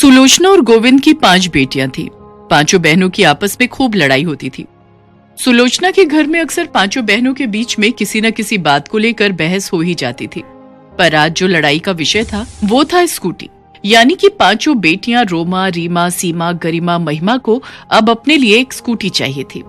सुलोचना और गोविंद की 5 बेटियां थीं। पांचों बहनों की आपस में खूब लड़ाई होती थी। सुलोचना के घर में अक्सर पांचों बहनों के बीच में किसी न किसी बात को लेकर बहस हो ही जाती थी। पर आज जो लड़ाई का विषय था वो था स्कूटी। यानी कि पांचों बेटियां रोमा, रीमा, सीमा, गरिमा, महिमा को अब अपने लिए एक स्कूटी चाहिए थी।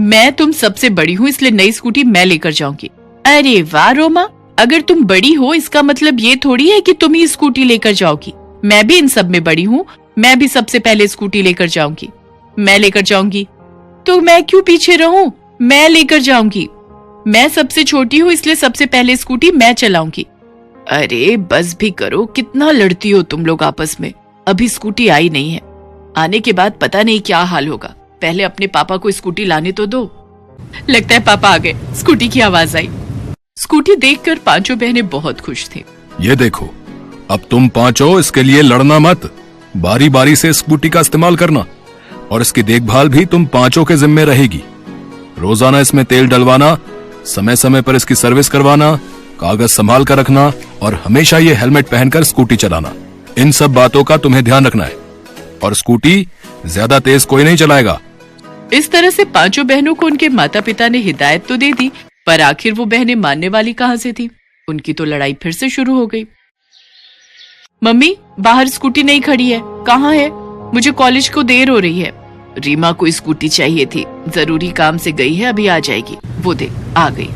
मैं तुम सबसे बड़ी हूँ इसलिए नई स्कूटी मैं लेकर जाऊंगी। अरे वाह रोमा, अगर तुम बड़ी हो इसका मतलब ये थोड़ी है कि तुम ही स्कूटी लेकर जाओगी। मैं भी इन सब में बड़ी हूँ, मैं भी सबसे पहले स्कूटी लेकर जाऊंगी। मैं लेकर जाऊंगी तो मैं क्यों पीछे रहूं? मैं लेकर जाऊंगी। मैं सबसे छोटी हूँ इसलिए सबसे पहले स्कूटी मैं चलाऊंगी। अरे बस भी करो, कितना लड़ती हो तुम लोग आपस में। अभी स्कूटी आई नहीं है, आने के बाद पता नहीं क्या हाल होगा। पहले अपने पापा को स्कूटी लाने तो दो। लगता है पापा आ गए। स्कूटी की आवाज आई। स्कूटी देखकर पांचों बहनें बहुत खुश थी। ये देखो, अब तुम पांचों इसके लिए लड़ना मत, बारी बारी से स्कूटी का इस्तेमाल करना और इसकी देखभाल भी तुम पांचों के जिम्मे रहेगी। रोजाना इसमें तेल डलवाना, समय समय पर इसकी सर्विस करवाना, कागज संभाल कर रखना और हमेशा ये हेलमेट पहनकर स्कूटी चलाना। इन सब बातों का तुम्हें ध्यान रखना है। और स्कूटी ज्यादा तेज कोई नहीं चलाएगा। इस तरह से पांचों बहनों को उनके माता पिता ने हिदायत तो दे दी, पर आखिर वो बहनें मानने वाली कहाँ से थी। उनकी तो लड़ाई फिर से शुरू हो गई। मम्मी, बाहर स्कूटी नहीं खड़ी है, कहाँ है? मुझे कॉलेज को देर हो रही है। रीमा को स्कूटी चाहिए थी, जरूरी काम से गई है, अभी आ जाएगी। वो दे, आ गई।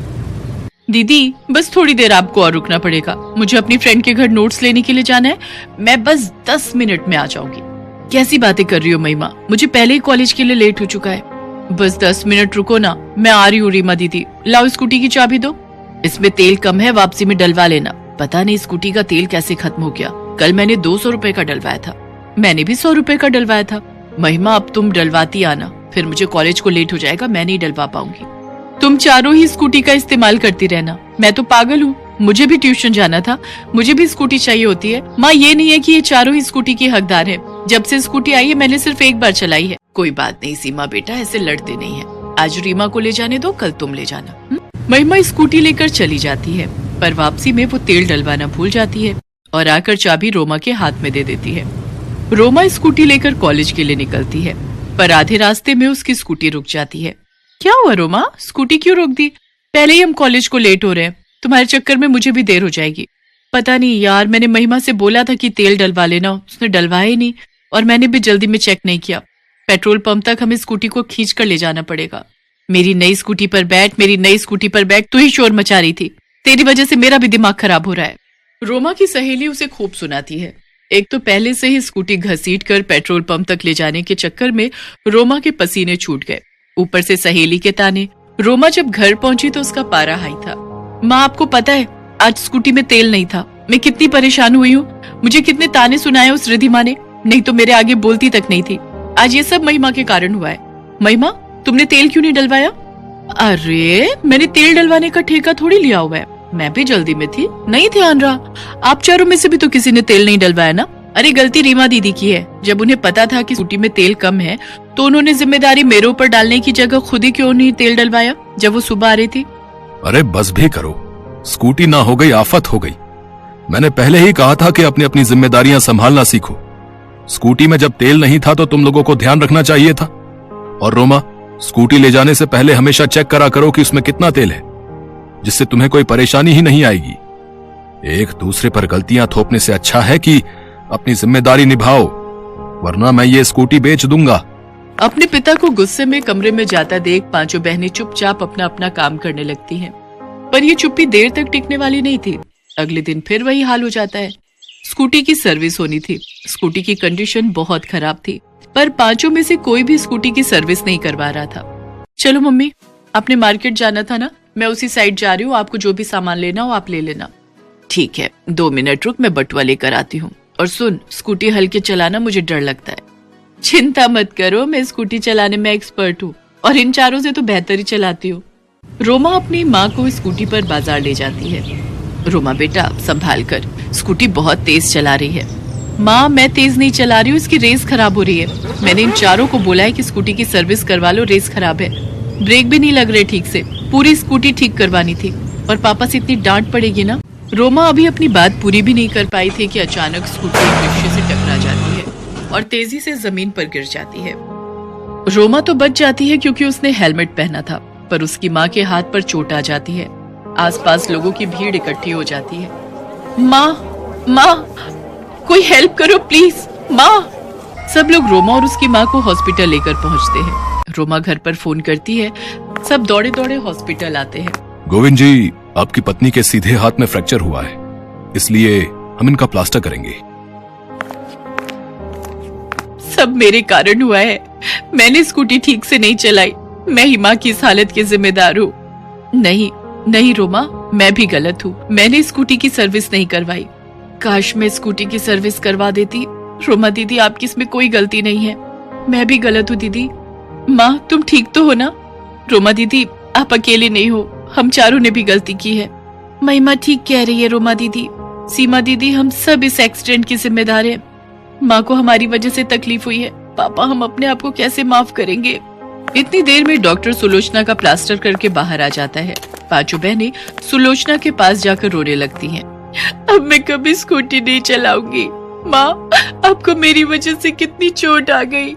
दीदी बस थोड़ी देर आपको और रुकना पड़ेगा, मुझे अपनी फ्रेंड के घर नोट्स लेने के लिए जाना है। मैं बस 10 मिनट में आ जाऊंगी। कैसी बातें कर रही हो महिमा, मुझे पहले ही कॉलेज के लिए लेट हो चुका है। बस 10 मिनट रुको ना, मैं आ रही हूँ। रीमा दीदी, लाओ स्कूटी की चाबी दो। इसमें तेल कम है, वापसी में डलवा लेना। पता नहीं स्कूटी का तेल कैसे खत्म हो गया। कल मैंने 200 रुपए का डलवाया था। मैंने भी 100 रुपए का डलवाया था। महिमा अब तुम डलवाती आना, फिर मुझे कॉलेज को लेट हो जाएगा, मैं नहीं डलवा पाऊंगी। तुम चारों ही स्कूटी का इस्तेमाल करती रहना। मैं तो पागल हूँ, मुझे भी ट्यूशन जाना था, मुझे भी स्कूटी चाहिए होती है। माँ, ये नहीं है कि ये चारों ही स्कूटी के हकदार है। जब से स्कूटी आई है मैंने सिर्फ एक बार चलाई है। कोई बात नहीं सीमा बेटा, ऐसे लड़ते नहीं है। आज रीमा को ले जाने दो, कल तुम ले जाना। महिमा स्कूटी लेकर चली जाती है, पर वापसी में वो तेल डलवाना भूल जाती है और आकर चाबी रोमा के हाथ में दे देती है। रोमा स्कूटी लेकर कॉलेज के लिए निकलती है, पर आधे रास्ते में उसकी स्कूटी रुक जाती है। क्या हुआ रोमा, स्कूटी क्यों रोक दी? पहले ही हम कॉलेज को लेट हो रहे हैं, तुम्हारे चक्कर में मुझे भी देर हो जाएगी। पता नहीं यार, मैंने महिमा से बोला था कि तेल डलवा लेना, उसने डलवाया ही नहीं और मैंने भी जल्दी में चेक नहीं किया। पेट्रोल पंप तक हमें स्कूटी को खींच कर ले जाना पड़ेगा। मेरी नई स्कूटी पर बैठ, मेरी नई स्कूटी पर बैठ, तू ही शोर मचा रही थी। तेरी वजह से मेरा भी दिमाग खराब हो रहा है। रोमा की सहेली उसे खूब सुनाती है। एक तो पहले से ही स्कूटी घसीट कर पेट्रोल पंप तक ले जाने के चक्कर में रोमा के पसीने छूट गए, ऊपर से सहेली के ताने। रोमा जब घर पहुंची तो उसका पारा हाई था। माँ, आपको पता है आज स्कूटी में तेल नहीं था, मैं कितनी परेशान हुई हूँ। मुझे कितने ताने सुनाए उस रिधिमा ने, नहीं तो मेरे आगे बोलती तक नहीं थी। आज ये सब महिमा के कारण हुआ है। महिमा, तुमने तेल क्यों नहीं डलवाया? अरे मैंने तेल डलवाने का ठेका थोड़ी लिया हुआ है, मैं भी जल्दी में थी, नहीं ध्यान रहा। आप चारों में से भी तो किसी ने तेल नहीं डलवाया ना। अरे गलती रीमा दीदी की है। जब उन्हें पता था कि स्कूटी में तेल कम है तो उन्होंने जिम्मेदारी मेरे ऊपर डालने की जगह खुद ही क्यों नहीं तेल डलवाया जब वो सुबह आ रही थी। अरे बस भी करो, स्कूटी ना हो गई आफत हो गई। मैंने पहले ही कहा था कि अपनी अपनी जिम्मेदारियां संभालना सीखो। स्कूटी में जब तेल नहीं था तो तुम लोगों को ध्यान रखना चाहिए था। और रोमा, स्कूटी ले जाने से पहले हमेशा चेक करा करो कि उसमें कितना तेल है, जिससे तुम्हें कोई परेशानी ही नहीं आएगी। एक दूसरे पर गलतियां थोपने से अच्छा है कि अपनी जिम्मेदारी निभाओ, वरना मैं ये स्कूटी बेच दूंगा। अपने पिता को गुस्से में कमरे में जाता देख पांचों बहनें चुपचाप अपना अपना काम करने लगती हैं। पर ये चुप्पी देर तक टिकने वाली नहीं थी। अगले दिन फिर वही हाल हो जाता है। स्कूटी की सर्विस होनी थी। स्कूटी की कंडीशन बहुत खराब थी, पर पांचों में से कोई भी स्कूटी की सर्विस नहीं करवा रहा था। चलो मम्मी, आपने मार्केट जाना था ना, मैं उसी साइड जा रही हूँ, आपको जो भी सामान लेना हो आप ले लेना। ठीक है, 2 मिनट रुक, मैं बटुआ लेकर आती हूँ। और सुन, स्कूटी हल्के चलाना, मुझे डर लगता है। चिंता मत करो, मैं स्कूटी चलाने में एक्सपर्ट हूँ और इन चारों से तो बेहतर ही चलाती हूँ। रोमा अपनी माँ को स्कूटी पर बाजार ले जाती है। रोमा बेटा संभाल कर, स्कूटी बहुत तेज चला रही है। माँ, मैं तेज नहीं चला रही हूँ, इसकी रेस खराब हो रही है। मैंने इन चारों को बोला है कि स्कूटी की सर्विस करवा लो, रेस खराब है, ब्रेक भी नहीं लग रहे ठीक से। पूरी स्कूटी ठीक करवानी थी और पापा से इतनी डांट पड़ेगी ना। रोमा अभी अपनी बात पूरी भी नहीं कर पाई थी कि अचानक स्कूटी एक रिक्शे से टकरा जाती है। और तेजी से जमीन पर गिर जाती है। रोमा तो बच जाती है क्योंकि उसने हेलमेट पहना था, पर उसकी माँ के हाथ पर चोट आ जाती है। आसपास लोगों की भीड़ इकट्ठी हो जाती है। माँ, माँ, कोई हेल्प करो प्लीज, माँ। सब लोग रोमा और उसकी माँ को हॉस्पिटल लेकर पहुँचते हैं। रोमा घर पर फोन करती है, सब दौड़े दौड़े हॉस्पिटल आते हैं। गोविंद जी, आपकी पत्नी के सीधे हाथ में फ्रैक्चर हुआ है, इसलिए हम इनका प्लास्टर करेंगे। सब मेरे कारण हुआ है। मैंने स्कूटी ठीक से नहीं चलाई। मैं ही माँ की इस हालत की जिम्मेदार हूँ। नहीं नहीं रोमा, मैं भी गलत हूँ। मैंने स्कूटी की सर्विस नहीं करवाई। काश मैं स्कूटी की सर्विस करवा देती। रोमा दीदी, आपकी इसमें कोई गलती नहीं है। मैं भी गलत हूँ दीदी। माँ, तुम ठीक तो हो ना? रोमा दीदी, आप अकेले नहीं हो, हम चारों ने भी गलती की है। महिमा ठीक कह रही है रोमा दीदी। सीमा दीदी, हम सब इस एक्सीडेंट की जिम्मेदार हैं। माँ को हमारी वजह से तकलीफ हुई है। पापा, हम अपने आप को कैसे माफ करेंगे? इतनी देर में डॉक्टर सुलोचना का प्लास्टर करके बाहर आ जाता है। पांचों बहनें सुलोचना के पास जाकर रोने लगती हैं। अब मैं कभी स्कूटी नहीं चलाऊंगी। माँ, आपको मेरी वजह से कितनी चोट आ गई।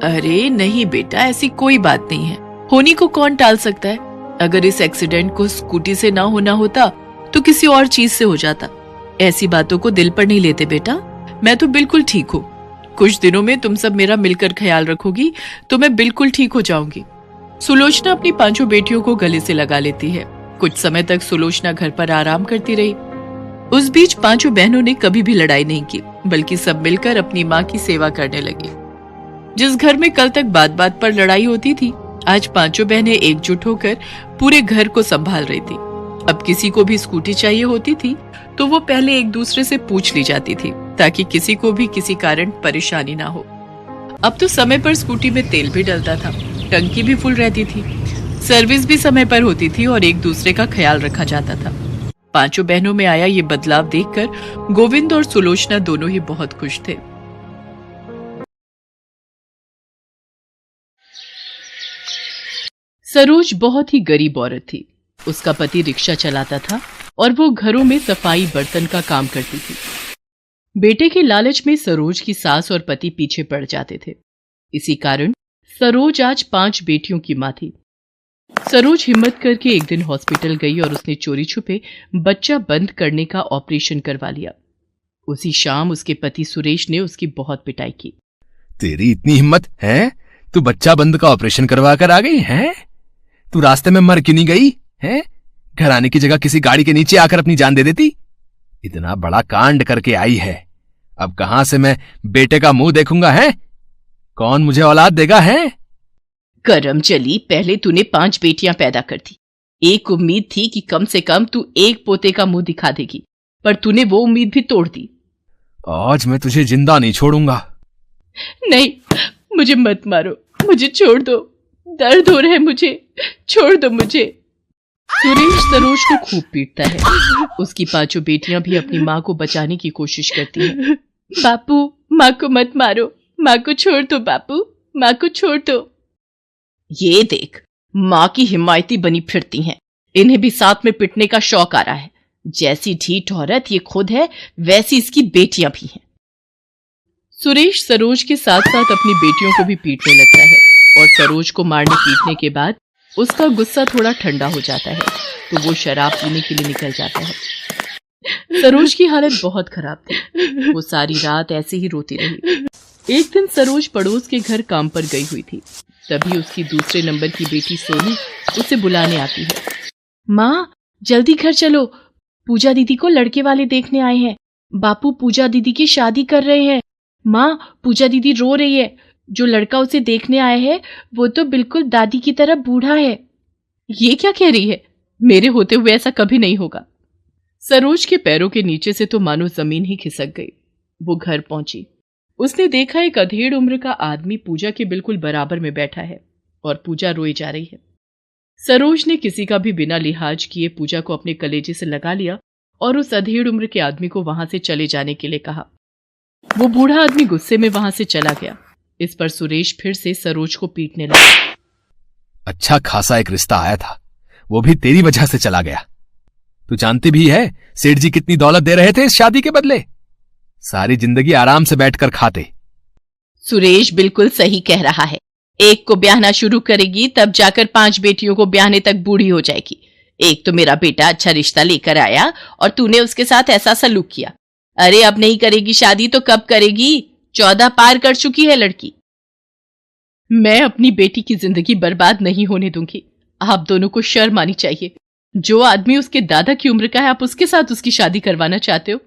अरे नहीं बेटा, ऐसी कोई बात नहीं है। होनी को कौन टाल सकता है? अगर इस एक्सीडेंट को स्कूटी से ना होना होता तो किसी और चीज से हो जाता। ऐसी बातों को दिल पर नहीं लेते बेटा। मैं तो बिल्कुल ठीक हूँ। कुछ दिनों में तुम सब मेरा मिलकर ख्याल रखोगी तो मैं बिल्कुल ठीक हो जाऊंगी। सुलोचना अपनी पांचों बेटियों को गले से लगा लेती है। कुछ समय तक सुलोचना घर पर आराम करती रही। उस बीच पांचों बहनों ने कभी भी लड़ाई नहीं की, बल्कि सब मिलकर अपनी माँ की सेवा करने लगी। जिस घर में कल तक बात बात पर लड़ाई होती थी, आज पांचों बहनें एकजुट होकर पूरे घर को संभाल रही थी। अब किसी को भी स्कूटी चाहिए होती थी तो वो पहले एक दूसरे से पूछ ली जाती थी, ताकि किसी को भी किसी कारण परेशानी ना हो। अब तो समय पर स्कूटी में तेल भी डलता था, टंकी भी फुल रहती थी, सर्विस भी समय पर होती थी और एक दूसरे का ख्याल रखा जाता था। पांचों बहनों में आया ये बदलाव देखकर गोविंद और सुलोचना दोनों ही बहुत खुश थे। सरोज बहुत ही गरीब औरत थी। उसका पति रिक्शा चलाता था और वो घरों में सफाई बर्तन का काम करती थी। बेटे के लालच में सरोज की सास और पति पीछे पड़ जाते थे। इसी कारण सरोज आज 5 बेटियों की मां थी। सरोज हिम्मत करके एक दिन हॉस्पिटल गई और उसने चोरी छुपे बच्चा बंद करने का ऑपरेशन करवा लिया। उसी शाम उसके पति सुरेश ने उसकी बहुत पिटाई की। तेरी इतनी हिम्मत है? तू बच्चा बंद का ऑपरेशन करवा कर आ गई है? तू रास्ते में मर क्यों नहीं गई है? घर आने की जगह किसी गाड़ी के नीचे आकर अपनी जान दे देती। इतना बड़ा कांड करके आई है, अब कहां से मैं बेटे का मुंह देखूंगा है? कौन मुझे औलाद देगा है? करम चली, पहले तूने 5 बेटियां पैदा कर दी। एक उम्मीद थी कि कम से कम तू एक पोते का मुंह दिखा देगी, पर तूने वो उम्मीद भी तोड़ दी। आज मैं तुझे जिंदा नहीं छोड़ूंगा। नहीं, मुझे मत मारो, मुझे छोड़ दो, दर्द हो रहा है मुझे, छोड़ दो मुझे। सुरेश सरोज को खूब पीटता है। उसकी 5 बेटियां भी अपनी माँ को बचाने की कोशिश करती हैं। बापू, माँ को मत मारो, माँ को छोड़ दो बापू, माँ को छोड़ दो। ये देख, माँ की हिमायती बनी फिरती हैं। इन्हें भी साथ में पिटने का शौक आ रहा है। जैसी ढीठ औरत ये खुद है, वैसी इसकी बेटियां भी हैं। सुरेश सरोज के साथ साथ अपनी बेटियों को भी पीटने लगता है और सरोज को मारने पीटने के बाद उसका गुस्सा थोड़ा ठंडा हो जाता है तो वो शराब पीने के लिए निकल जाता है। सरोज की हालत बहुत खराब थी। वो सारी रात ऐसे ही रोती रही। एक दिन सरोज पड़ोस के घर काम पर गई हुई थी। तभी उसकी दूसरे नंबर की बेटी सोनी उसे बुलाने आती है। माँ, जल्दी घर चलो, पूजा दीदी को लड़के वाले देखने आए हैं। बापू पूजा दीदी की शादी कर रहे हैं। माँ, पूजा दीदी रो रही है। जो लड़का उसे देखने आया है वो तो बिल्कुल दादी की तरह बूढ़ा है। ये क्या कह रही है? मेरे होते हुए ऐसा कभी नहीं होगा। सरोज के पैरों के नीचे से तो मानो जमीन ही खिसक गई। वो घर पहुंची। उसने देखा एक अधेड़ उम्र का आदमी पूजा के बिल्कुल बराबर में बैठा है और पूजा रोई जा रही है। सरोज ने किसी का भी बिना लिहाज किए पूजा को अपने कलेजे से लगा लिया और उस अधेड़ उम्र के आदमी को वहां से चले जाने के लिए कहा। वो बूढ़ा आदमी गुस्से में वहां से चला गया। इस पर सुरेश फिर से सरोज को पीटने लगा। अच्छा खासा एक रिश्ता आया था, वो भी तेरी वजह से चला गया। तू जानती भी है सेठ जी कितनी दौलत दे रहे थे इस शादी के बदले। सारी जिंदगी आराम से बैठकर खाते, सुरेश बिल्कुल सही कह रहा है। एक को ब्याहना शुरू करेगी तब जाकर 5 बेटियों को ब्याहने तक बूढ़ी हो जाएगी। एक तो मेरा बेटा अच्छा रिश्ता लेकर आया और तूने उसके साथ ऐसा सलूक किया। अरे अब नहीं करेगी शादी तो कब करेगी? 14 पार कर चुकी है लड़की। मैं अपनी बेटी की जिंदगी बर्बाद नहीं होने दूंगी। आप दोनों को शर्म आनी चाहिए। जो आदमी उसके दादा की उम्र का है आप उसके साथ उसकी शादी करवाना चाहते हो।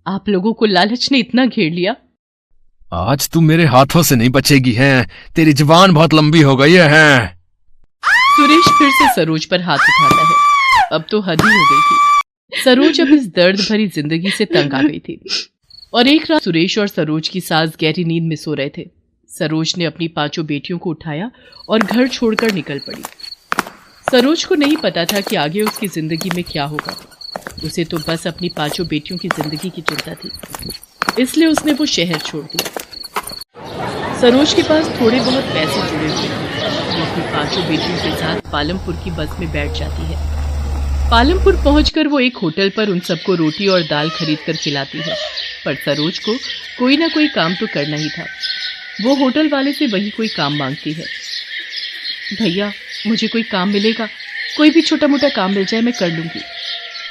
आप लोगों को लालच ने इतना घेर लिया। आज तू मेरे हाथों से नहीं बचेगी है, तेरी जुबान बहुत लंबी हो गई है। सुरेश फिर से सरोज पर हाथ उठाता है। अब तो हद ही हो गई थी। सरोज अब इस दर्द भरी जिंदगी से तंग आ गई थी और एक रात सुरेश और सरोज की सास गहरी नींद में सो रहे थे। सरोज ने अपनी 5 बेटियों को उठाया और घर छोड़कर निकल पड़ी। सरोज को नहीं पता था कि आगे उसकी जिंदगी में क्या होगा। उसे तो बस अपनी 5 बेटियों की जिंदगी की चिंता थी, इसलिए उसने वो शहर छोड़ दिया। सरोज के पास थोड़े बहुत पैसे जुड़े हुए थे। वो अपनी 5 बेटियों के साथ पालमपुर की बस में बैठ जाती है। पालमपुर पहुंचकर वो एक होटल पर उन सबको रोटी और दाल खरीद कर खिलाती है। पर सरोज को कोई ना कोई काम तो करना ही था। वो होटल वाले से वही कोई काम मांगती है। भैया मुझे कोई काम मिलेगा? कोई भी छोटा मोटा काम मिल जाए मैं कर लूंगी।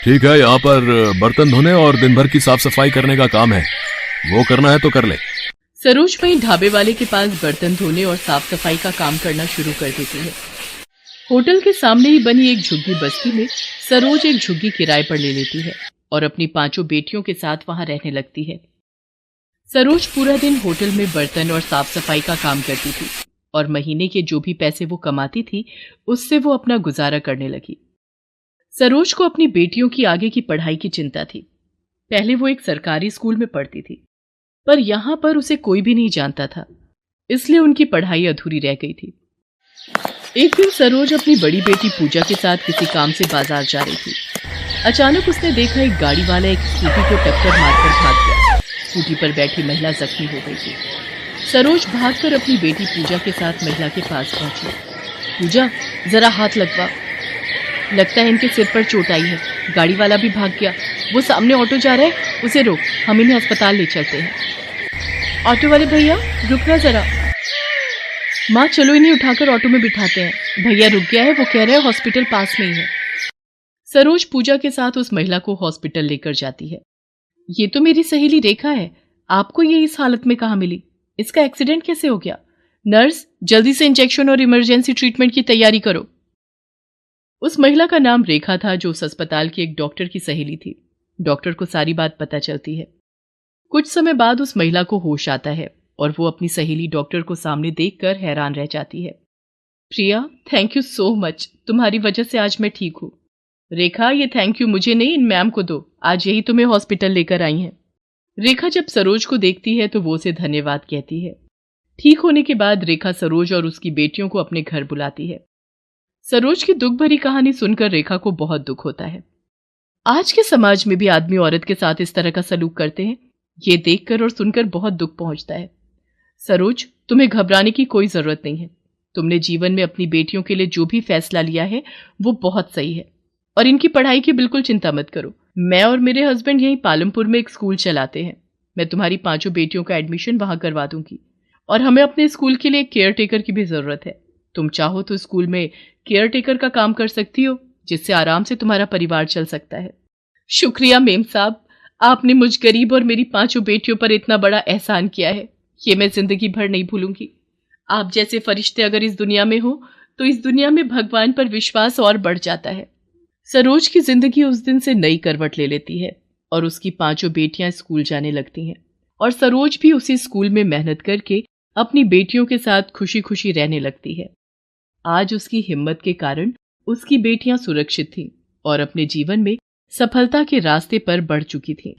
ठीक है, यहाँ पर बर्तन धोने और दिन भर की साफ सफाई करने का काम है, वो करना है तो कर ले। सरोज वहीं ढाबे वाले के पास बर्तन धोने और साफ सफाई का काम करना शुरू कर देती है। होटल के सामने ही बनी एक झुग्गी बस्ती में सरोज एक झुग्गी किराए पर ले लेती है और अपनी 5 बेटियों के साथ वहां रहने लगती है। सरोज पूरा दिन होटल में बर्तन और साफ सफाई का काम करती थी और महीने के जो भी पैसे वो कमाती थी उससे वो अपना गुजारा करने लगी। सरोज को अपनी बेटियों की आगे की पढ़ाई की चिंता थी। पहले वो एक सरकारी स्कूल में पढ़ती थी, पर यहां पर उसे कोई भी नहीं जानता था, इसलिए उनकी पढ़ाई अधूरी रह गई थी। एक दिन सरोज अपनी बड़ी बेटी पूजा के साथ किसी काम से बाजार जा रही थी। अचानक उसने देखा एक गाड़ी वाला एक स्कूटी को टक्कर मारकर भाग गया। स्कूटी पर बैठी महिला जख्मी हो गई थी। सरोज भागकर अपनी बेटी पूजा के साथ महिला के पास पहुंची। पूजा जरा हाथ लगवा, लगता है इनके सिर पर चोट आई है। गाड़ी वाला भी भाग गया। वो सामने ऑटो जा रहा है, उसे रोक, हम इन्हें अस्पताल ले चलते हैं। ऑटो वाले भैया रुकना जरा। माँ चलो इन्हें उठाकर ऑटो में बिठाते हैं। भैया रुक गया है, वो कह रहे हैं हॉस्पिटल पास में ही है। सरोज पूजा के साथ उस महिला को हॉस्पिटल लेकर जाती है। ये तो मेरी सहेली रेखा है, आपको ये इस हालत में कहाँ मिली? इसका एक्सीडेंट कैसे हो गया? नर्स जल्दी से इंजेक्शन और इमरजेंसी ट्रीटमेंट की तैयारी करो। उस महिला का नाम रेखा था, जो उस अस्पताल की एक डॉक्टर की सहेली थी। डॉक्टर को सारी बात पता चलती है। कुछ समय बाद उस महिला को होश आता है और वो अपनी सहेली डॉक्टर को सामने देखकर हैरान रह जाती है। प्रिया, थैंक यू सो मच, तुम्हारी वजह से आज मैं ठीक हूँ। रेखा, ये थैंक यू मुझे नहीं, इन मैम को दो, आज यही तुम्हें हॉस्पिटल लेकर आई हैं। रेखा जब सरोज को देखती है तो वो उसे धन्यवाद कहती है। ठीक होने के बाद रेखा सरोज और उसकी बेटियों को अपने घर बुलाती है। सरोज की दुख भरी कहानी सुनकर रेखा को बहुत दुख होता है। आज के समाज में भी आदमी औरत के साथ इस तरह का सलूक करते हैं, ये देखकर और सुनकर बहुत दुख पहुंचता है। सरोज, तुम्हें घबराने की कोई जरूरत नहीं है। तुमने जीवन में अपनी बेटियों के लिए जो भी फैसला लिया है वो बहुत सही है और इनकी पढ़ाई की बिल्कुल चिंता मत करो। मैं और मेरे हस्बैंड यहीं पालमपुर में एक स्कूल चलाते हैं। मैं तुम्हारी 5 बेटियों का एडमिशन वहां करवा दूंगी और हमें अपने स्कूल के लिए एक केयर टेकर की भी जरूरत है। तुम चाहो तो स्कूल में केयर टेकर का काम कर सकती हो, जिससे आराम से तुम्हारा परिवार चल सकता है। शुक्रिया मेम साहब, आपने मुझ गरीब और मेरी 5 बेटियों पर इतना बड़ा एहसान किया है, ये मैं जिंदगी भर नहीं भूलूंगी। आप जैसे फरिश्ते अगर इस दुनिया में हो तो इस दुनिया में भगवान पर विश्वास और बढ़ जाता है। सरोज की जिंदगी उस दिन से नई करवट ले लेती है और उसकी 5 बेटियां स्कूल जाने लगती हैं और सरोज भी उसी स्कूल में मेहनत करके अपनी बेटियों के साथ खुशी खुशी रहने लगती है। आज उसकी हिम्मत के कारण उसकी बेटियां सुरक्षित थीं और अपने जीवन में सफलता के रास्ते पर बढ़ चुकी थीं।